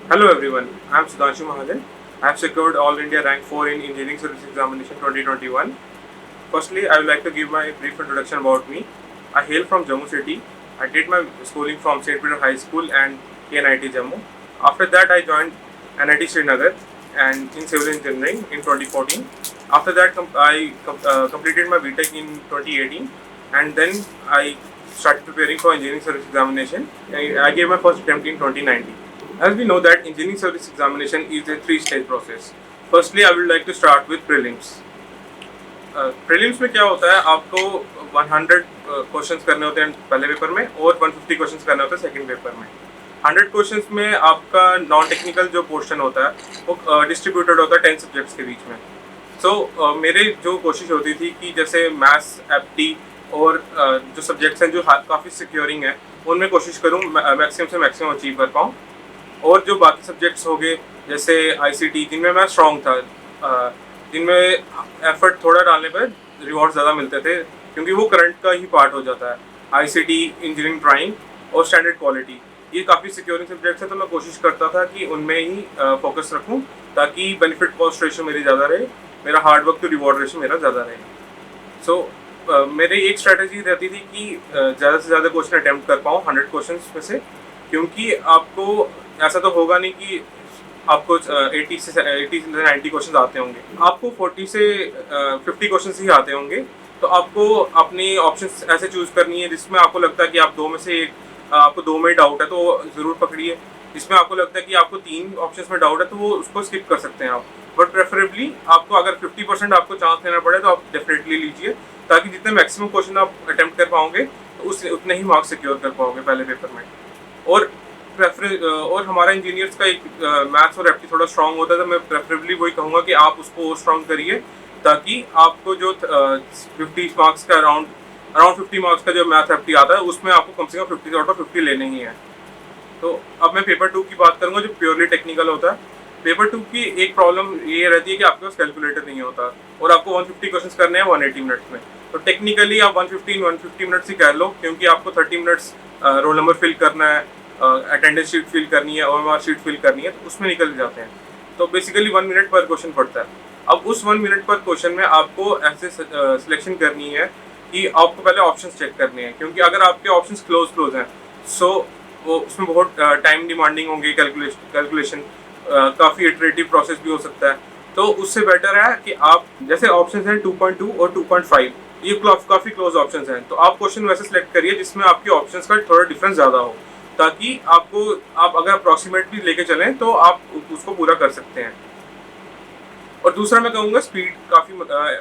Hello everyone, I am Sudhanshu Mahajan. I have secured All India Rank 4 in Engineering Service Examination 2021. Firstly, I would like to give my brief introduction about me. I hail from Jammu City. I did my schooling from St. Peter High School and KNIT Jammu. After that, I joined NIT Srinagar and in Civil Engineering in 2014. After that, I completed my BTech in 2018 and then I started preparing for Engineering Service Examination. I gave my first attempt in 2019. As we know that engineering service examination is a three-stage process. Firstly, I would like to start with prelims. Prelims में क्या होता है, आपको 100 questions करने होते हैं पहले paper में और 150 क्वेश्चंस करने होते हैं सेकंड पेपर में। 100 क्वेश्चंस में आपका नॉन टेक्निकल जो पोर्शन होता है वो डिस्ट्रीब्यूटेड होता है 10 सब्जेक्ट्स के बीच में। मेरे जो कोशिश होती थी कि जैसे मैथ्स, एप्टी और जो सब्जेक्ट्स हैं जो काफ़ी सिक्योरिंग है उनमें कोशिश करूँ मैक्सिमम से मैक्सिमम अचीव कर पाऊँ। और जो बाकी सब्जेक्ट्स हो गए जैसे आईसीटी जिनमें मैं स्ट्रॉन्ग था, जिनमें एफर्ट थोड़ा डालने पर रिवॉर्ड ज़्यादा मिलते थे क्योंकि वो करंट का ही पार्ट हो जाता है। आईसीटी, इंजीनियरिंग ड्राइंग और स्टैंडर्ड क्वालिटी ये काफ़ी सिक्योरिंग सब्जेक्ट्स हैं, तो मैं कोशिश करता था कि उनमें ही फोकस रखूं ताकि बेनिफिट कॉस्ट रेशियो मेरी ज़्यादा रहे, मेरा hard work to reward ratio मेरा ज़्यादा रहे। मेरी एक स्ट्रैटेजी रहती थी कि ज़्यादा से ज़्यादा क्वेश्चन अटैम्प्ट कर पाऊँ 100 क्वेश्चन में से, क्योंकि आपको ऐसा तो होगा नहीं कि आपको 80 से 90 क्वेश्चन आते होंगे, आपको 40 से 50 क्वेश्चन ही आते होंगे। तो आपको अपनी ऑप्शंस ऐसे चूज करनी है जिसमें आपको लगता है कि आप दो में से एक, आपको दो में डाउट है तो ज़रूर पकड़िए। जिसमें आपको लगता है कि आपको 3 ऑप्शंस में डाउट है तो वो उसको स्किप कर सकते हैं आप। बट प्रेफरेबली आपको अगर 50% आपको चांस लेना पड़े तो आप डेफिनेटली लीजिए, ताकि जितने मैक्सिमम क्वेश्चन आप अटेम्प्ट कर पाओगे तो उतने ही मार्क्स सिक्योर कर पाओगे पहले पेपर में। और और हमारा इंजीनियर्स का एक मैथ्स और एप्टी थोड़ा स्ट्रांग होता है, तो मैं प्रेफरेबली वही कहूँगा कि आप उसको और स्ट्रांग करिए ताकि आपको जो 50 मार्क्स का अराउंड 50 मार्क्स का जो मैथ एप्टी आता है उसमें आपको कम से कम 50 आउट ऑफ 50 लेने ही है। तो अब मैं पेपर 2 की बात करूँगा जो प्योरली टेक्निकल होता है। पेपर 2 की एक प्रॉब्लम ये रहती है कि आपके पास कैलकुलेटर नहीं होता और आपको 150 क्वेश्चन करने हैं 180 मिनट्स में। तो टेक्निकली आप 150 मिनट्स ही कर लो, क्योंकि आपको 30 मिनट्स रोल नंबर फिल करना है, अटेंडेंस शीट फिल करनी है, ओएमआर शीट फिल करनी है, तो उसमें निकल जाते हैं। तो बेसिकली 1 मिनट पर क्वेश्चन पड़ता है। अब उस 1 मिनट पर क्वेश्चन में आपको ऐसे सिलेक्शन करनी है कि आपको पहले ऑप्शंस चेक करने हैं, क्योंकि अगर आपके ऑप्शंस क्लोज हैं सो वो उसमें बहुत टाइम डिमांडिंग होंगे, कैलकुलेशन काफ़ी इटरेटिव प्रोसेस भी हो सकता है। तो उससे बेटर है कि आप जैसे ऑप्शंस हैं 2.2 और 2.5, ये काफ़ी क्लोज ऑप्शंस हैं, तो आप क्वेश्चन वैसे सेलेक्ट करिए जिसमें आपके ऑप्शंस का थोड़ा डिफरेंस ज़्यादा हो, ताकि आप अगर अप्रॉक्सीमेट भी लेके चलें तो आप उसको पूरा कर सकते हैं। और दूसरा मैं कहूँगा स्पीड काफ़ी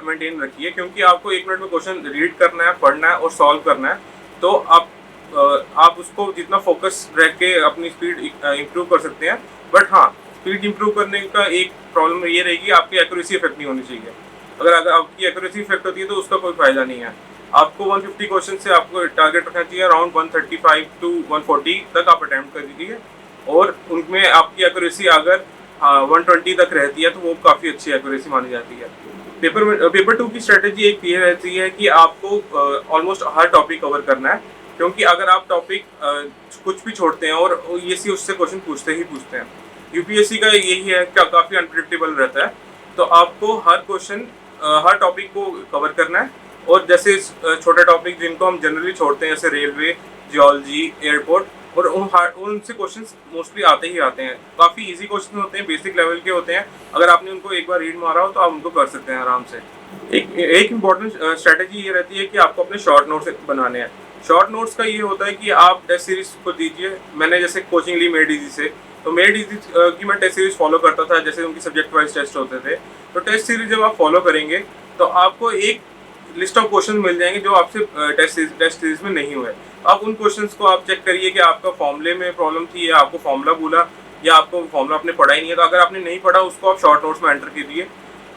मेंटेन रखिए, क्योंकि आपको 1 मिनट में क्वेश्चन रीड करना है, पढ़ना है और सॉल्व करना है। तो आप उसको जितना फोकस रह के अपनी स्पीड इम्प्रूव कर सकते हैं। बट हाँ, स्पीड इम्प्रूव करने का एक प्रॉब्लम ये रहेगी, आपकी एक्यूरेसी इफेक्ट नहीं होनी चाहिए। अगर आपकी एक्यूरेसी इफेक्ट होती है तो उसका कोई फायदा नहीं है। आपको 150 क्वेश्चन से आपको टारगेट रखना चाहिए अराउंड 135 टू 140 तक आप अटैम्प्ट कर दीजिए, और उनमें आपकी एक्यूरेसी अगर 120 तक रहती है तो वो काफ़ी अच्छी एक्यूरेसी मानी जाती है। पेपर 2 की स्ट्रेटेजी एक ये रहती है कि आपको ऑलमोस्ट हर टॉपिक कवर करना है, क्योंकि अगर आप टॉपिक कुछ भी छोड़ते हैं और ये सी उससे क्वेश्चन पूछते हैं। यूपीएससी का यही है, क्या काफ़ी अनप्रिडिक्टेबल रहता है। तो आपको हर क्वेश्चन हर टॉपिक को कवर करना है, और जैसे छोटे टॉपिक जिनको हम जनरली छोड़ते हैं जैसे रेलवे, जियोलॉजी, एयरपोर्ट, और उनसे क्वेश्चंस मोस्टली आते ही आते हैं। काफ़ी इजी क्वेश्चन होते हैं, बेसिक लेवल के होते हैं। अगर आपने उनको एक बार रीड मारा हो तो आप उनको कर सकते हैं आराम से। एक इम्पॉर्टेंट स्ट्रैटेजी ये रहती है कि आपको अपने शॉर्ट नोट्स बनाने हैं। शॉर्ट नोट्स का ये होता है कि आप टेस्ट सीरीज को दीजिए। मैंने जैसे कोचिंग ली मेड इजी से, तो मेड इजी की मैं टेस्ट सीरीज फॉलो करता था, जैसे उनकी सब्जेक्ट वाइज टेस्ट होते थे। तो टेस्ट सीरीज जब आप फॉलो करेंगे तो आपको एक लिस्ट ऑफ क्वेश्चन मिल जाएंगे जो आपसे टेस्ट सीरीज में नहीं हुए। अब उन क्वेश्चंस को आप चेक करिए कि आपका फॉर्मूले में प्रॉब्लम थी, या आपको फॉर्मूला भूला, या आपको फॉर्मूला आपने पढ़ा ही नहीं है। तो अगर आपने नहीं पढ़ा उसको आप शॉर्ट नोट्स में एंटर कीजिए।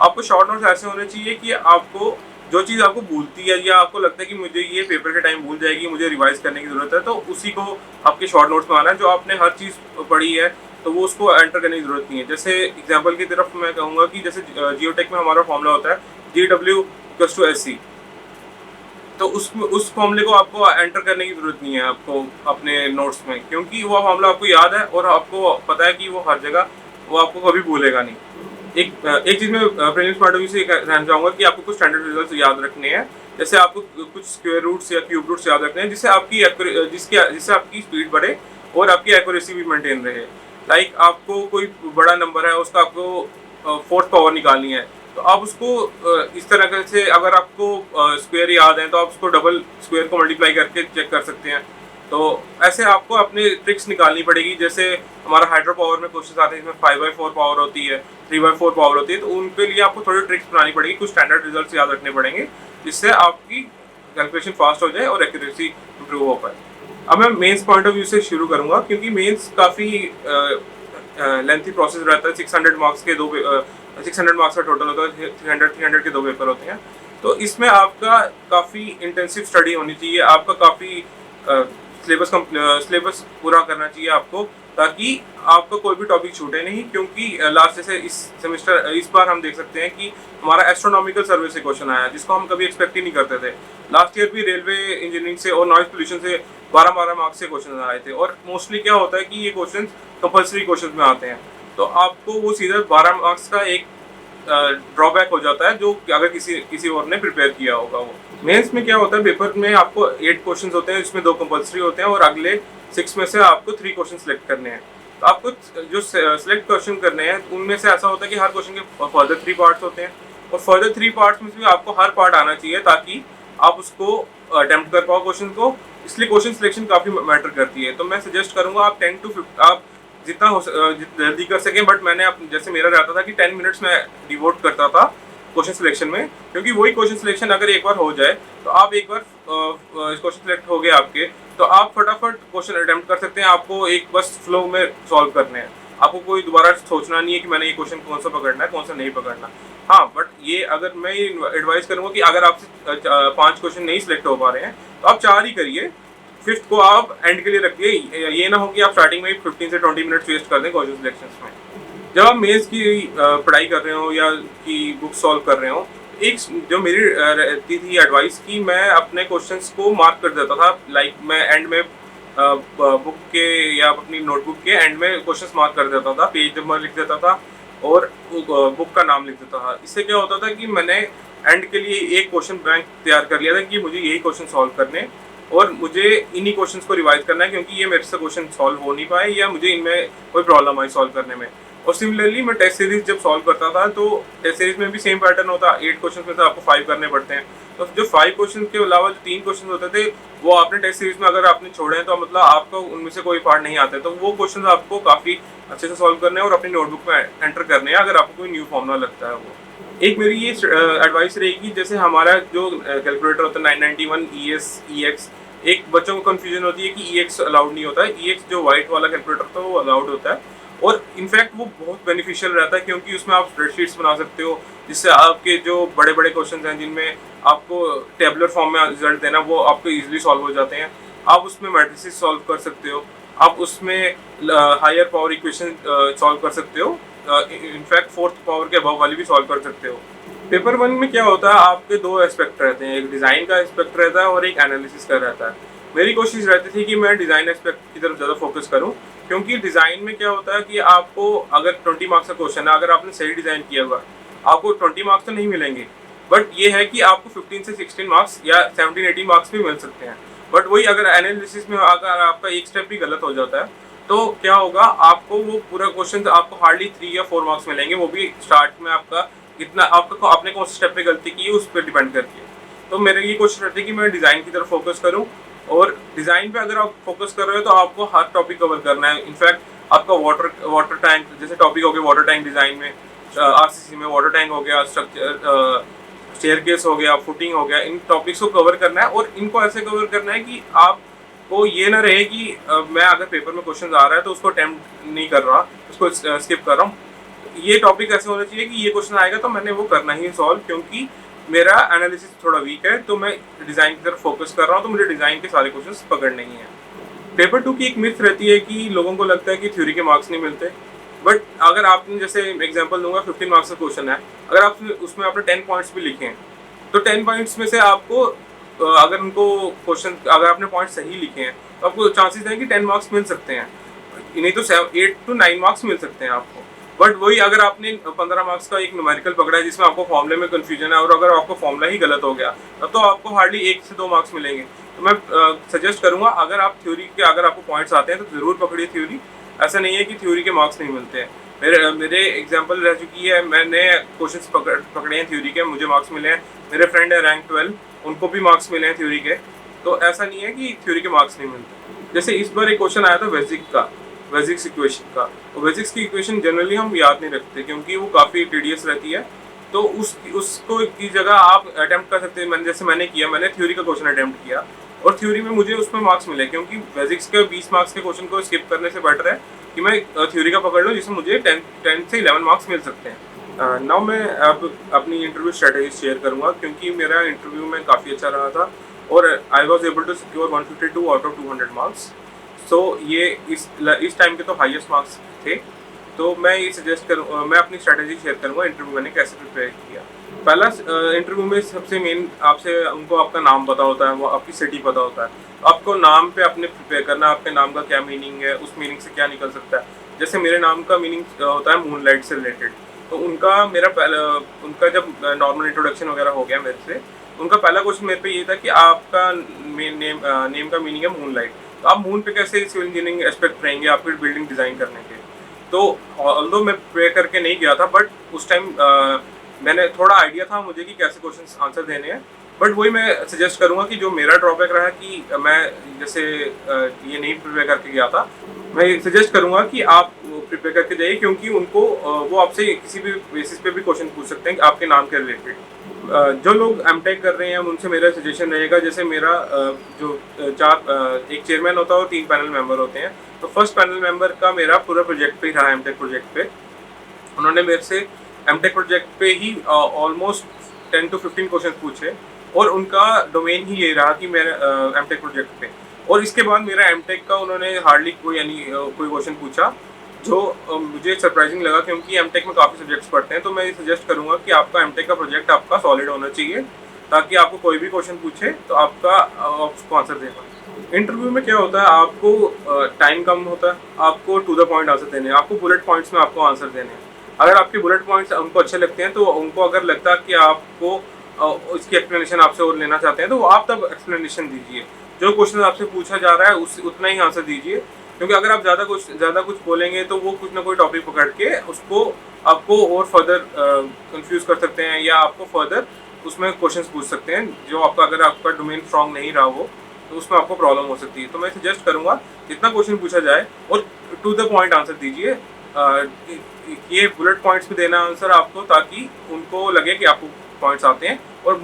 आपको शॉर्ट नोट्स ऐसे होने चाहिए कि आपको जो चीज़ आपको भूलती है या आपको लगता है कि मुझे ये पेपर के टाइम भूल जाएगी, मुझे रिवाइज करने की ज़रूरत है, तो उसी को आपके शॉर्ट नोट्स में आना है। जो आपने हर चीज़ पढ़ी है तो वो उसको एंटर करने की ज़रूरत नहीं है। जैसे एग्जाम्पल की तरफ मैं कहूँगा कि जैसे जियोटेक में हमारा फॉर्मूला होता है GW = SC। तो उस फॉर्मूले को आपको एंटर करने की ज़रूरत नहीं है आपको अपने नोट्स में, क्योंकि वो फॉर्मूला आपको याद है और आपको पता है कि वो हर जगह वो आपको कभी भूलेगा नहीं। एक चीज़ मैं प्रीलिम्स पॉइंट ऑफ व्यू से कहना चाहूँगा कि आपको कुछ स्टैंडर्ड रिजल्ट्स याद रखने हैं। जैसे आपको कुछ स्क्वायर रूट्स या क्यूब रूट्स याद रखने हैं, जिससे आपकी स्पीड बढ़े और आपकी एक्यूरेसी भी मेंटेन रहे। लाइक आपको कोई बड़ा नंबर है, उसका आपको फोर्थ पावर निकालनी है, तो आप उसको इस तरह से, अगर आपको स्क्वायर याद है तो आप उसको डबल स्क्वायर को मल्टीप्लाई करके चेक कर सकते हैं। तो ऐसे आपको अपनी ट्रिक्स निकालनी पड़ेगी। जैसे हमारा हाइड्रो पावर में क्वेश्चन आते हैं, इसमें 5/4 पावर होती है, 3/4 पावर होती है, तो उनके लिए आपको थोड़ी ट्रिक्स बनानी पड़ेगी, कुछ स्टैंडर्ड रिजल्ट्स याद रखने पड़ेंगे, जिससे आपकी कैलकुलेशन फास्ट हो जाए और एक्यूरेसी इंप्रूव हो पाए। अब मैं मेंस पॉइंट ऑफ व्यू से शुरू करूंगा, क्योंकि मेंस काफ़ी लेंथी प्रोसेस रहता है। 600 मार्क्स के 600 मार्क्स का टोटल होता है, 300 के 2 पेपर होते हैं। तो इसमें आपका काफ़ी इंटेंसिव स्टडी होनी चाहिए, आपका काफ़ी सिलेबस पूरा करना चाहिए आपको, ताकि आपका कोई भी टॉपिक छूटे नहीं। क्योंकि लास्ट जैसे इस बार हम देख सकते हैं कि हमारा एस्ट्रोनॉमिकल सर्वे से क्वेश्चन आया, जिसको हम कभी एक्सपेक्ट ही नहीं करते थे। लास्ट ईयर भी रेलवे इंजीनियरिंग से और नॉइज पोल्यूशन से 12 मार्क्स से क्वेश्चन आए थे, और मोस्टली क्या होता है कि ये क्वेश्चन कंपल्सरी क्वेश्चन में आते हैं, तो आपको वो सीधा 12 मार्क्स का एक ड्रॉबैक हो जाता है, जो अगर किसी और ने प्रिपेयर किया होगा। वो मेंस में क्या होता है, पेपर में आपको 8 क्वेश्चंस होते हैं, जिसमें 2 कंपल्सरी होते हैं और अगले 6 में से आपको 3 क्वेश्चन सेलेक्ट करने हैं। तो आपको जो सेलेक्ट क्वेश्चन करने हैं, उनमें से ऐसा होता है कि हर क्वेश्चन के फर्दर 3 पार्ट्स होते हैं, और फर्दर 3 पार्ट्स में से भी आपको हर पार्ट आना चाहिए, ताकि आप उसको अटेम्प्ट कर पाओ क्वेश्चन को। इसलिए क्वेश्चन सिलेक्शन काफ़ी मैटर करती है। तो मैं सजेस्ट करूँगा आप 10 to 15 आप जितना हो जल्दी कर सकें। बट मैंने जैसे मेरा रहता था कि 10 मिनट्स में डिवोट करता था क्वेश्चन सिलेक्शन में, क्योंकि वही क्वेश्चन सिलेक्शन अगर एक बार हो जाए, तो आप एक बार क्वेश्चन सिलेक्ट हो गए आपके, तो आप फटाफट क्वेश्चन अटेम्प्ट कर सकते हैं। आपको एक बस फ्लो में सॉल्व करने हैं, आपको कोई दोबारा सोचना नहीं है कि मैंने ये क्वेश्चन कौन सा पकड़ना है, कौन सा नहीं पकड़ना। हाँ, बट ये अगर मैं एडवाइस करूँगा कि अगर आपसे 5 क्वेश्चन नहीं सिलेक्ट हो पा रहे हैं, तो आप 4 ही करिए, 5th को आप एंड के लिए रखिए। ये ना हो कि आप स्टार्टिंग में 15 से 20 मिनट्स वेस्ट कर दें क्वेश्चन सिलेक्शंस में। जब आप मेंस की पढ़ाई कर रहे हो या की बुक सॉल्व कर रहे हो, एक जो मेरी रहती थी एडवाइस की, मैं अपने क्वेश्चंस को मार्क कर देता था। लाइक मैं एंड में बुक के या अपनी नोटबुक के एंड में क्वेश्चंस मार्क कर देता था, पेज नंबर लिख देता था और बुक का नाम लिख देता था। इससे क्या होता था कि मैंने एंड के लिए एक क्वेश्चन बैंक तैयार कर लिया था कि मुझे यही क्वेश्चन सॉल्व करने, और मुझे इन्हीं क्वेश्चंस को रिवाइज करना है, क्योंकि ये मेरे से क्वेश्चन सॉल्व हो नहीं पाए या मुझे इनमें कोई प्रॉब्लम आई सॉल्व करने में। और सिमिलरली मैं टेस्ट सीरीज जब सॉल्व करता था, तो टेस्ट सीरीज में भी सेम पैटर्न होता, 8 क्वेश्चन में से आपको 5 करने पड़ते हैं। तो जो 5 क्वेश्चन के अलावा जो 3 क्वेश्चन होते थे, वो आपने टेस्ट सीरीज में अगर आपने छोड़े हैं, तो मतलब आपको उनमें से कोई पार्ट नहीं आते, तो वो क्वेश्चन आपको काफ़ी अच्छे से सॉल्व करने हैं और अपनी नोटबुक में एंटर करने हैं, अगर आपको कोई न्यू फॉर्मूला लगता है वो। एक मेरी ये एडवाइस रहेगी, जैसे हमारा जो कैलकुलेटर होता है 991 ES EX, एक बच्चों को कंफ्यूजन होती है कि EX अलाउड नहीं होता है। EX जो वाइट वाला कैलकुलेटर था वो अलाउड होता है, और इनफैक्ट वो बहुत बेनिफिशियल रहता है, क्योंकि उसमें आप स्प्रेडशीट्स बना सकते हो, जिससे आपके जो बड़े बड़े क्वेश्चन हैं जिनमें आपको टेबुलर फॉर्म में रिजल्ट देना, वो आपको इजीली सॉल्व हो जाते हैं। आप उसमें मैट्रिसेस सॉल्व कर सकते हो, आप उसमें हायर पावर इक्वेशन सॉल्व कर सकते हो, इनफैक्ट 4th पावर के अबव वाली भी सॉल्व कर सकते हो। पेपर 1 में क्या होता है, आपके 2 एस्पेक्ट रहते हैं, एक डिज़ाइन का एस्पेक्ट रहता है और एक एनालिसिस का रहता है। मेरी कोशिश रहती थी कि मैं डिज़ाइन एस्पेक्ट की तरफ ज़्यादा फोकस करूं, क्योंकि डिज़ाइन में क्या होता है कि आपको अगर 20 मार्क्स का क्वेश्चन है, अगर आपने सही डिज़ाइन किया हुआ, आपको 20 मार्क्स तो नहीं मिलेंगे, बट ये है कि आपको 15 से 16 मार्क्स या 17-18 मार्क्स भी मिल सकते हैं। बट वही अगर एनालिसिस में अगर आपका एक स्टेप भी गलत हो जाता है, तो क्या होगा, आपको वो पूरा क्वेश्चन आपको हार्डली 3 या 4 मार्क्स मिलेंगे, वो भी स्टार्ट में आपका कितना आपका आपने कौन से स्टेप पे गलती की है उस पर डिपेंड करके। तो मेरी ये कोशिश रहती है कि मैं डिज़ाइन की तरफ फोकस करूँ, और डिज़ाइन पे अगर आप फोकस कर रहे हो तो आपको हर टॉपिक कवर करना है। इनफैक्ट आपका वाटर टैंक जैसे टॉपिक हो गया, वाटर टैंक डिज़ाइन में RCC में वाटर टैंक हो गया, स्ट्रक्चर स्टेयरकेस हो गया, फुटिंग हो गया, इन टॉपिक्स को कवर करना है, और इनको ऐसे कवर करना है कि आपको ये ना रहे कि मैं अगर पेपर में क्वेश्चन आ रहा है तो उसको अटेम्प्ट नहीं कर रहा, उसको स्किप कर रहा हूँ। ये टॉपिक ऐसे होना चाहिए कि ये क्वेश्चन आएगा तो मैंने वो करना ही सॉल्व, क्योंकि मेरा एनालिसिस थोड़ा वीक है, तो मैं डिज़ाइन की तरफ फोकस कर रहा हूँ, तो मुझे डिज़ाइन के सारे क्वेश्चंस पकड़ने ही हैं। पेपर 2 की एक मिथ रहती है कि लोगों को लगता है कि थ्योरी के मार्क्स नहीं मिलते, बट अगर आपने, जैसे एग्जांपल दूंगा, 15 मार्क्स का क्वेश्चन है, अगर आप उसमें आपने 10 पॉइंट्स भी लिखे हैं, तो 10 पॉइंट्स में से आपको अगर उनको क्वेश्चन, अगर आपने पॉइंट सही लिखे हैं तो आपको चांसेस हैं कि 10 मार्क्स मिल सकते हैं, नहीं तो 8 to 9 मार्क्स मिल सकते हैं आपको। बट वही अगर आपने 15 मार्क्स का एक न्यूमेरिकल पकड़ा है जिसमें आपको फॉर्मूले में कन्फ्यूजन है और अगर आपको फॉर्मूला ही गलत हो गया तब तो आपको हार्डली 1 से 2 मार्क्स मिलेंगे। तो मैं सजेस्ट करूंगा, अगर आप थ्योरी के अगर आपको पॉइंट्स आते हैं तो ज़रूर पकड़िए थ्योरी। ऐसा नहीं है कि थ्योरी के मार्क्स नहीं मिलते हैं। मेरे एग्जाम्पल रह चुकी है, मैंने क्वेश्चन पकड़े हैं थ्योरी के, मुझे मार्क्स मिले हैं। मेरे फ्रेंड है रैंक 12, उनको भी मार्क्स मिले हैं थ्योरी के। तो ऐसा नहीं है कि थ्योरी के मार्क्स नहीं मिलते। जैसे इस बार एक क्वेश्चन आया था बेसिक्स इक्वेशन का। तो बेसिक्स की इक्वेशन जनरली हम याद नहीं रखते क्योंकि वो काफ़ी टीडियस रहती है। तो उसको की जगह आप अटेम्प्ट कर सकते हैं। मैंने किया, मैंने थ्योरी का क्वेश्चन अटेम्प्ट किया और थ्योरी में मुझे उसमें मार्क्स मिले, क्योंकि बेसिक्स के 20 मार्क्स के क्वेश्चन को स्किप करने से बेटर है कि मैं थ्योरी का पकड़ लूँ जिसमें मुझे 10 से 11 मार्क्स मिल सकते हैं। नाउ मैं अब अपनी इंटरव्यू स्ट्रेटेजी शेयर करूँगा, क्योंकि मेरा इंटरव्यू में काफ़ी अच्छा रहा था और I was able to secure 152 out of 200 marks. So ये इस टाइम के तो हाईएस्ट मार्क्स थे। तो मैं ये सजेस्ट करूँ, मैं अपनी स्ट्रेटेजी शेयर करूँगा इंटरव्यू मैंने कैसे प्रिपेयर किया। पहला, इंटरव्यू में सबसे मेन आपसे उनको आपका नाम पता होता है, वो आपकी सिटी पता होता है। तो आपको नाम पे अपने प्रिपेयर करना, आपके नाम का क्या मीनिंग है, उस मीनिंग से क्या निकल सकता है। जैसे मेरे नाम का मीनिंग होता है मूनलाइट से रिलेटेड। तो उनका जब नॉर्मल इंट्रोडक्शन वगैरह हो गया मेरे से, उनका पहला क्वेश्चन मेरे पे ये था कि आपका नेम का मीनिंग है मूनलाइट, तो आप मून पे कैसे सिविल इंजीनियरिंग एस्पेक्ट रहेंगे आपके बिल्डिंग डिज़ाइन करने के। तो ऑल्दो मैं प्रिपेयर करके नहीं गया था, बट उस टाइम मैंने थोड़ा आइडिया था मुझे कि कैसे क्वेश्चंस आंसर देने हैं। बट वही मैं सजेस्ट करूंगा कि जो मेरा ड्रॉबैक रहा कि मैं जैसे ये नहीं प्रिपेयर करके गया था, मैं सजेस्ट करूंगा कि आप प्रिपेयर करके जाइए, क्योंकि उनको वो आपसे किसी भी बेसिस पे भी क्वेश्चन पूछ सकते हैं आपके नाम के रिलेटेड। जो लोग एमटेक कर रहे हैं उनसे मेरा सजेशन रहेगा, जैसे मेरा एक चेयरमैन होता है और 3 पैनल मेंबर होते हैं। तो फर्स्ट पैनल मेंबर का मेरा पूरा प्रोजेक्ट पे ही रहा, एमटेक प्रोजेक्ट पे। उन्होंने मेरे से एमटेक प्रोजेक्ट पे ही ऑलमोस्ट 10 to 15 क्वेश्चन पूछे और उनका डोमेन ही ये रहा कि मेरे एमटेक प्रोजेक्ट पे। और इसके बाद मेरा एमटेक का उन्होंने हार्डली कोई क्वेश्चन पूछा जो मुझे सरप्राइजिंग लगा, क्योंकि एमटेक में काफ़ी सब्जेक्ट्स पढ़ते हैं। तो मैं ये सजेस्ट करूँगा कि आपका एमटेक का प्रोजेक्ट आपका सॉलिड होना चाहिए, ताकि आपको कोई भी क्वेश्चन पूछे तो आप उसको आंसर दे पाए। इंटरव्यू में क्या होता है, आपको टाइम कम होता है, आपको टू द पॉइंट आंसर देने हैं, आपको बुलेट पॉइंट्स में आपको आंसर देने हैं। अगर आपके बुलेट पॉइंट्स उनको अच्छे लगते हैं तो उनको अगर लगता है कि आपको इसकी एक्सप्लेनेशन आपसे और लेना चाहते हैं तो आप तब एक्सप्लेनेशन दीजिए। जो क्वेश्चन आपसे पूछा जा रहा है उतना ही आंसर दीजिए, क्योंकि अगर आप ज़्यादा कुछ बोलेंगे तो वो कुछ ना कोई टॉपिक पकड़ के उसको आपको और फर्दर कंफ्यूज कर सकते हैं, या आपको फर्दर उसमें क्वेश्चंस पूछ सकते हैं जो आपका, अगर आपका डोमेन स्ट्रॉन्ग नहीं रहा हो तो उसमें आपको प्रॉब्लम हो सकती है। तो मैं सजेस्ट करूँगा जितना क्वेश्चन पूछा जाए और टू द पॉइंट आंसर दीजिए। ये बुलेट पॉइंट्स भी देना आंसर आपको, ताकि उनको लगे कि आपको पॉइंट्स आते हैं और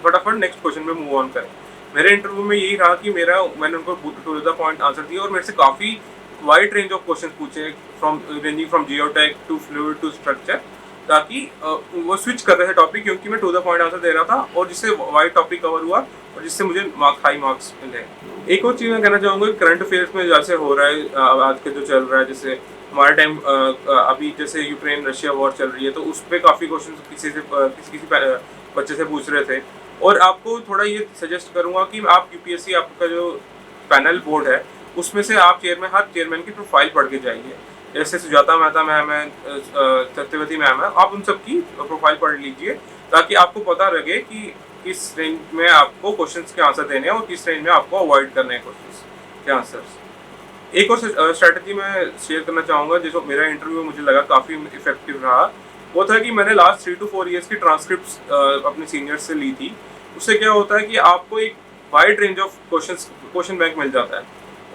फटाफट नेक्स्ट क्वेश्चन में मूव ऑन करें। मेरे इंटरव्यू में यही रहा कि मैंने उनको टू द पॉइंट आंसर दिया और मेरे से काफ़ी वाइड रेंज ऑफ क्वेश्चन पूछे, ranging from geotech to fluid to structure, ताकि वो स्विच कर रहे थे टॉपिक, क्योंकि मैं टू द पॉइंट आंसर दे रहा था और जिससे वाइड टॉपिक कवर हुआ और जिससे मुझे हाई मार्क्स मिले। एक और चीज़ मैं कहना चाहूँगा, करंट अफेयर्स में जैसे हो रहा है आज के जो चल रहा है, जैसे हमारे टाइम अभी जैसे यूक्रेन रशिया वॉर चल रही है, तो उस पर काफ़ी क्वेश्चन किसी बच्चे से पूछ रहे थे। और आपको थोड़ा ये सजेस्ट करूँगा कि आप यूपीएससी आपका जो पैनल बोर्ड है उसमें से आप हर चेयरमैन की प्रोफाइल पढ़ के जाइए। जैसे सुजाता मेहता मैम है, सत्यवती मैम है, आप उन सब की प्रोफाइल पढ़ लीजिए, ताकि आपको पता लगे कि किस रेंज में आपको क्वेश्चंस के आंसर देने हैं और किस रेंज में आपको अवॉइड करने हैं क्वेश्चंस के आंसर्स। एक और स्ट्रैटेजी मैं शेयर करना चाहूँगा, जो मेरा इंटरव्यू मुझे लगा काफ़ी इफेक्टिव रहा, वो था कि मैंने लास्ट 3 to 4 ईयर्स की ट्रांसक्रिप्ट्स अपने सीनियर्स से ली थी। उससे क्या होता है कि आपको एक wide range of question bank मिल जाता है,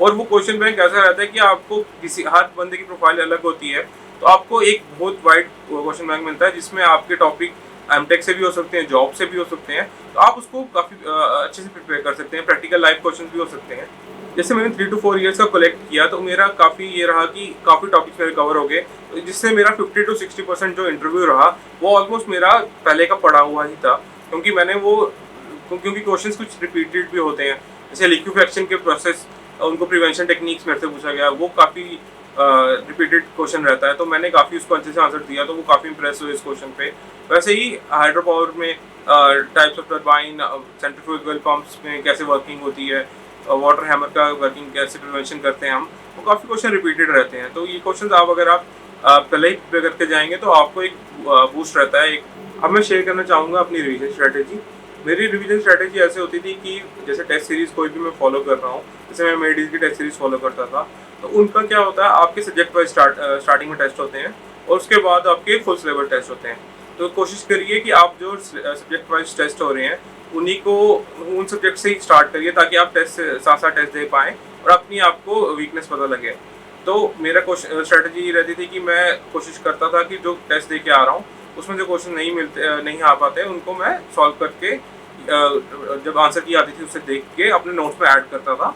और वो क्वेश्चन बैंक ऐसा रहता है कि आपको हर बंदे की प्रोफाइल अलग होती है, तो आपको एक बहुत वाइड क्वेश्चन बैंक मिलता है जिसमें आपके टॉपिक एमटेक से भी हो सकते हैं, जॉब से भी हो सकते हैं, तो आप उसको काफ़ी अच्छे से प्रिपेयर कर सकते हैं। प्रैक्टिकल लाइफ क्वेश्चन भी हो सकते हैं। जैसे मैंने 3 to 4 ईयर्स का कलेक्ट किया, तो मेरा काफ़ी ये रहा कि काफ़ी टॉपिक्स मेरे कवर हो गए, जिससे मेरा 50 to 60% जो इंटरव्यू रहा वो ऑलमोस्ट मेरा पहले का पढ़ा हुआ ही था, क्योंकि क्वेश्चंस कुछ रिपीटेड भी होते हैं। जैसे लिक्विफैक्शन के प्रोसेस, उनको प्रिवेंशन टेक्निक्स मेरे से पूछा गया, वो काफ़ी रिपीटेड क्वेश्चन रहता है, तो मैंने काफ़ी उसको अच्छे से आंसर दिया, तो वो काफ़ी इंप्रेस हुए इस क्वेश्चन पे। वैसे ही हाइड्रो पावर में types of turbine, centrifugal pumps में कैसे वर्किंग होती है, वाटर हैमर का वर्किंग कैसे प्रिवेंशन करते हैं हम, वो काफ़ी क्वेश्चन रिपीटेड रहते हैं। तो ये क्वेश्चन आप अगर आप पहले ही प्रिपेयर करके जाएंगे तो आपको एक बूस्ट रहता है। एक अब मैं शेयर करना चाहूँगा अपनी रिवीजन स्ट्रैटेजी। मेरी रिवीजन स्ट्रैटेजी ऐसे होती थी कि जैसे टेस्ट सीरीज़ कोई भी मैं फॉलो कर रहा हूँ, जैसे मैं मेडिस की टेस्ट सीरीज़ फॉलो करता था, तो उनका क्या होता है, आपके सब्जेक्ट वाइज स्टार्टिंग में टेस्ट होते हैं और उसके बाद आपके फुल सिलेबस टेस्ट होते हैं। तो कोशिश करिए कि आप जो सब्जेक्ट वाइज टेस्ट हो रहे हैं उन्हीं को, उन सब्जेक्ट से ही स्टार्ट करिए ताकि आप टेस्ट साथ साथ टेस्ट दे पाएँ और अपनी आपको वीकनेस पता लगे। तो मेरा स्ट्रैटेजी ये रहती थी कि मैं कोशिश करता था कि जो टेस्ट दे के आ रहा हूँ उसमें जो क्वेश्चन नहीं आ पाते उनको मैं सॉल्व करके जब आंसर की आती थी उसे देख के अपने नोट्स में ऐड करता था।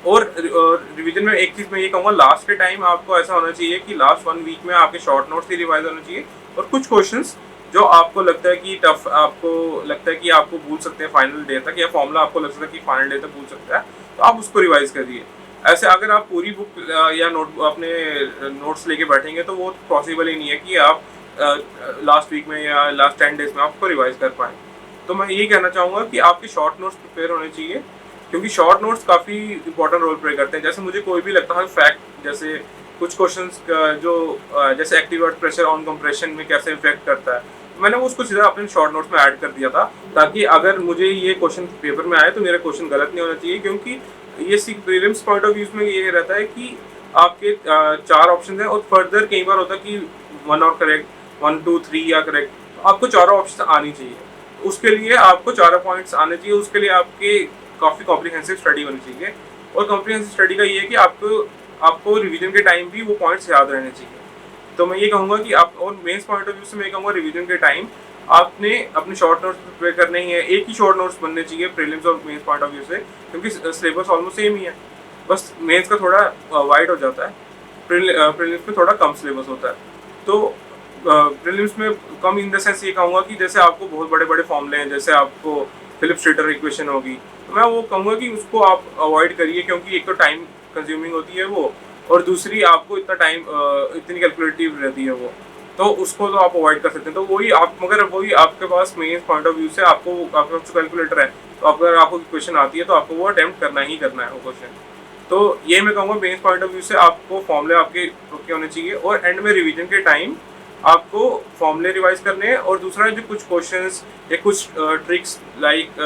और रिवीजन में एक चीज़ मैं ये कहूँगा, लास्ट के टाइम आपको ऐसा होना चाहिए कि लास्ट 1 वीक में आपके शॉर्ट नोट्स ही रिवाइज होने चाहिए और कुछ क्वेश्चंस जो आपको लगता है कि टफ, आपको लगता है कि आपको भूल सकते हैं फाइनल डे तक, या फॉर्मूला आपको लगता है कि फाइनल डे तक भूल सकता है, तो आप उसको रिवाइज करिए। ऐसे अगर आप पूरी बुक या नोट अपने नोट्स लेके बैठेंगे तो वो पॉसिबल ही नहीं है कि आप लास्ट वीक में या लास्ट 10 डेज में आपको रिवाइज कर पाएँ। तो मैं यही कहना चाहूँगा कि आपके शॉर्ट नोट्स प्रिपेयर होने चाहिए, क्योंकि शॉर्ट नोट्स काफ़ी इंपॉर्टेंट रोल प्ले करते हैं। जैसे मुझे कोई भी लगता है फैक्ट, जैसे कुछ क्वेश्चंस का जो जैसे active earth pressure on compression में कैसे इफेक्ट करता है, मैंने वो उसको सीधा अपने शॉर्ट नोट्स में ऐड कर दिया था ताकि अगर मुझे ये क्वेश्चन पेपर में आए तो मेरा क्वेश्चन गलत नहीं होना चाहिए। क्योंकि ये प्रीलिम्स पॉइंट ऑफ व्यू में ये रहता है कि आपके 4 ऑप्शन हैं और फर्दर कई बार होता है कि 1 और करेक्ट, 1 2 3 या करेक्ट, आपको चारों ऑप्शन आनी चाहिए। उसके लिए आपको चारों पॉइंट्स आने चाहिए, उसके लिए आपके काफ़ी कॉम्प्रिहेंसिव स्टडी होनी चाहिए। और कॉम्प्रिहेंसिव स्टडी का ये है कि आपको रिवीजन के टाइम भी वो पॉइंट्स याद रहने चाहिए। तो मैं ये कहूँगा कि आप, और मेंस पॉइंट ऑफ व्यू से मैं कहूँगा रिवीजन के टाइम आपने अपने शॉर्ट नोट्स प्रिपेयर करने ही है। एक ही शॉर्ट नोट्स बनने चाहिए प्रीलिम्स और मेंस पॉइंट ऑफ व्यू से, क्योंकि सिलेबस ऑलमोस्ट सेम ही है, बस मेंस का थोड़ा वाइड हो जाता है, प्रीलिम्स में थोड़ा कम सिलेबस होता है। तो प्रीलिम्स में कम इन द सेंस ये कहूँगा कि जैसे आपको बहुत बड़े बड़े फॉर्मूले हैं, जैसे आपको फिलिप स्ट्रेटर इक्वेशन होगी, तो मैं वो कहूँगा कि उसको आप अवॉइड करिए, क्योंकि एक तो टाइम कंज्यूमिंग होती है वो, और दूसरी आपको इतनी कैलकुलेटिव रहती है वो, तो उसको तो आप अवॉइड कर सकते हैं। तो वही आप, मगर वही आपके पास मेन पॉइंट ऑफ व्यू से आपको, आपके पास कैलकुलेटर है तो अगर आपको क्वेश्चन आती है तो आपको वो अटेम्प्ट करना ही करना है वो क्वेश्चन। तो ये मैं कहूँगा मेन पॉइंट ऑफ व्यू से आपको फॉर्मूले आपके ओके होने चाहिए, और एंड में रिवीजन के टाइम आपको फॉर्मूले रिवाइज करने हैं। और दूसरा जो कुछ क्वेश्चंस या कुछ ट्रिक्स लाइक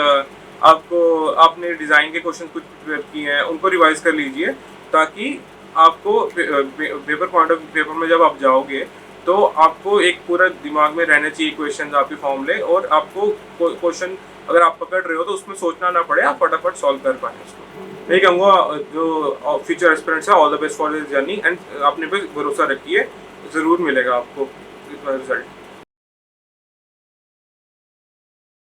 आपको आपने डिज़ाइन के क्वेश्चन कुछ प्रिपेयर किए हैं उनको रिवाइज कर लीजिए, ताकि आपको पेपर में जब आप जाओगे तो आपको एक पूरा दिमाग में रहना चाहिए क्वेश्चन आपके फॉर्मूले, और आपको क्वेश्चन अगर आप पकड़ रहे हो तो उसमें सोचना ना पड़े, आप फटाफट सॉल्व कर पाएँ उसको। मैं कहूँगा जो फ्यूचर एस्पिरेंट्स है, all the best for this journey, and अपने पे भरोसा रखिए, ज़रूर मिलेगा आपको इसका रिजल्ट।